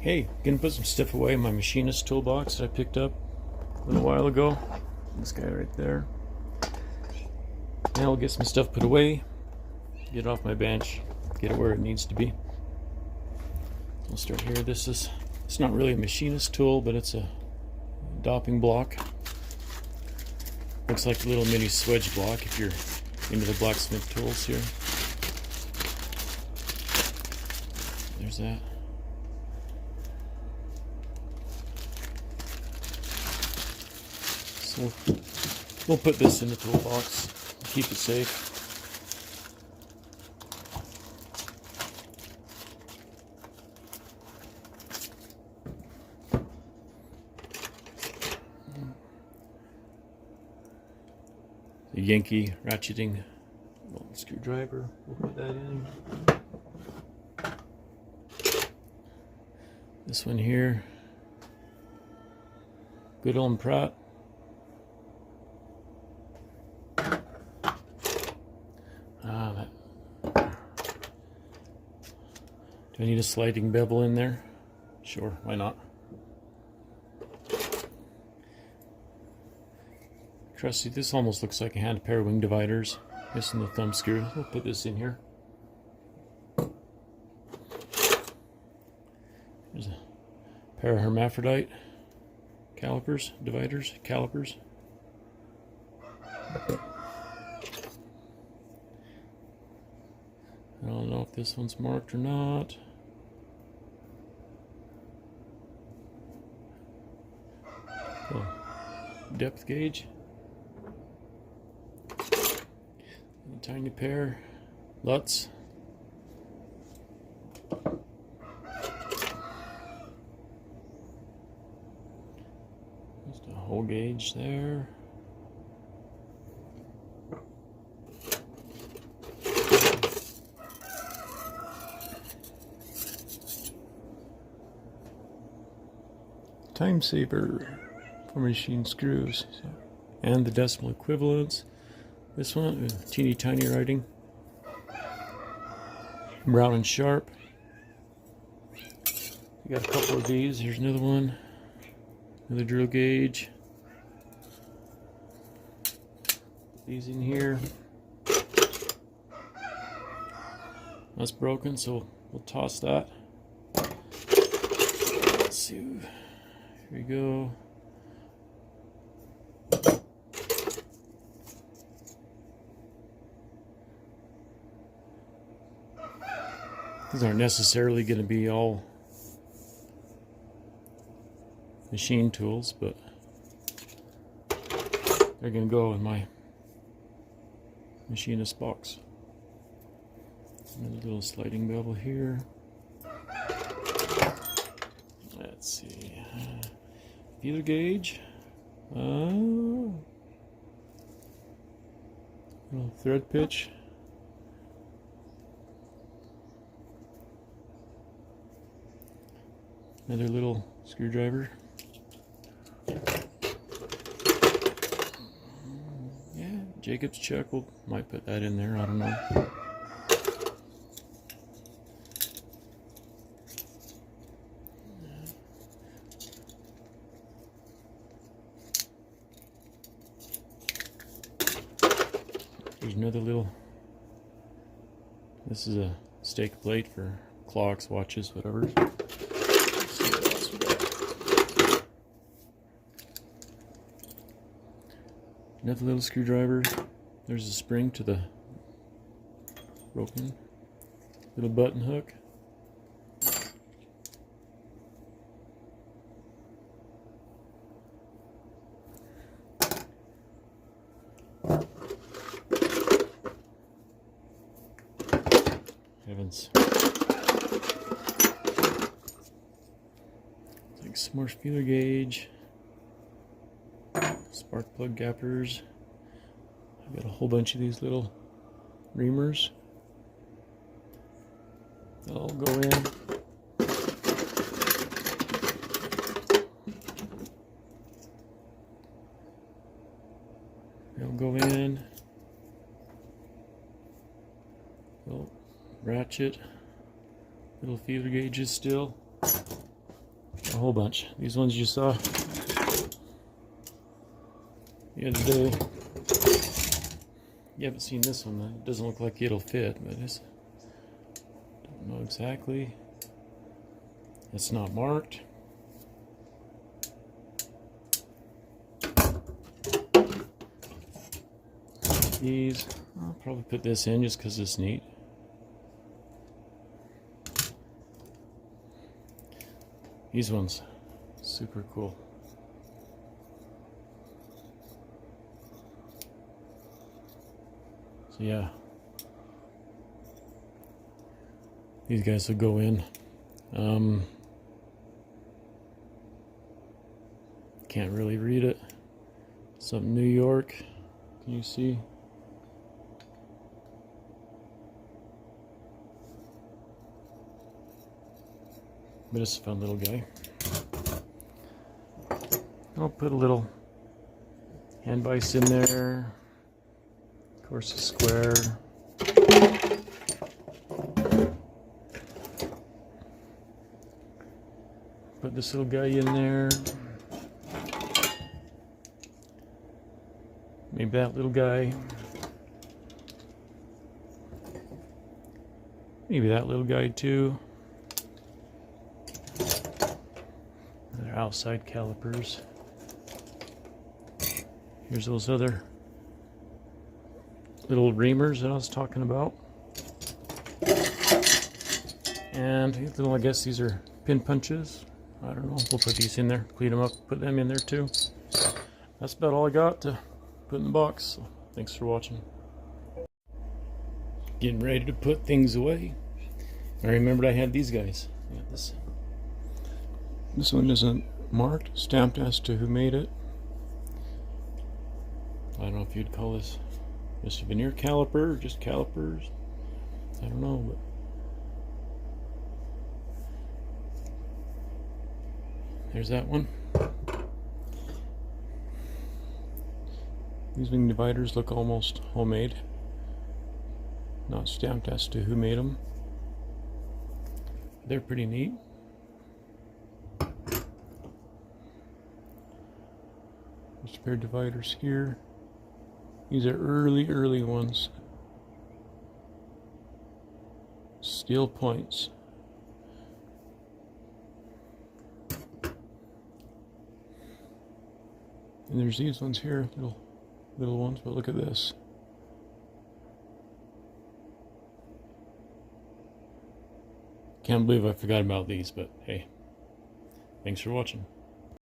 Hey, gonna put some stuff away in my machinist toolbox that I picked up a little while ago. This guy right there. Now I'll get some stuff put away, get it off my bench, get it where it needs to be. I'll start here. It's not really a machinist tool, but it's a dopping block. Looks like a little mini swedge block if you're into the blacksmith tools here. There's that. So we'll put this in the toolbox, keep it safe. The Yankee ratcheting screwdriver, we'll put that in. This one here, good old Pratt. Do I need a sliding bevel in there? Sure, why not? Trusty, this almost looks like a hand pair of wing dividers. Missing the thumb screw. We'll put this in here. There's a pair of hermaphrodite calipers. I don't know if this one's marked or not. Oh, depth gauge. A tiny pair. Luts. Just a hole gauge there. Time saver for machine screws and the decimal equivalents. This one, teeny tiny writing, brown and sharp. You got a couple of these. Here's another one, another drill gauge. These in here. That's broken, so we'll toss that. Let's see. Here we go. These aren't necessarily going to be all machine tools, but they're going to go in my machinist box. Another little sliding bevel here. Let's see. Feeler gauge. Little thread pitch. Another little screwdriver. Yeah, Jacob's chuck. We might put that in there. I don't know. There's another little. This is a stake plate for clocks, watches, whatever. Another little screwdriver. There's a spring to the broken little button hook. Heavens. Like some more feeler gauge. Spark plug gappers. I've got a whole bunch of these little reamers. They'll all go in. They'll go in. Little ratchet. Little feeler gauges still. A whole bunch. These ones you saw the other day. You haven't seen this one. It doesn't look like it'll fit, but it's, don't know exactly. It's not marked. These, I'll probably put this in just because it's neat. These ones, super cool. So yeah, these guys will go in. Can't really read it. Something New York. Can you see? But it's a fun little guy. I'll put a little hand vise in there. Of course, a square. Put this little guy in there. Maybe that little guy. Maybe that little guy too. They're outside calipers. Here's those other little reamers that I was talking about. And little, I guess these are pin punches. I don't know. We'll put these in there, clean them up, put them in there too. That's about all I got to put in the box. So thanks for watching. Getting ready to put things away. I remembered I had these guys. I got this one isn't marked, stamped as to who made it. I don't know if you'd call this just a veneer caliper or just calipers. I don't know, but there's that one. These wing dividers look almost homemade. Not stamped as to who made them. They're pretty neat. There's a pair of dividers here. These are early ones. Steel points. And there's these ones here, little ones, but look at this. Can't believe I forgot about these, but hey, thanks for watching.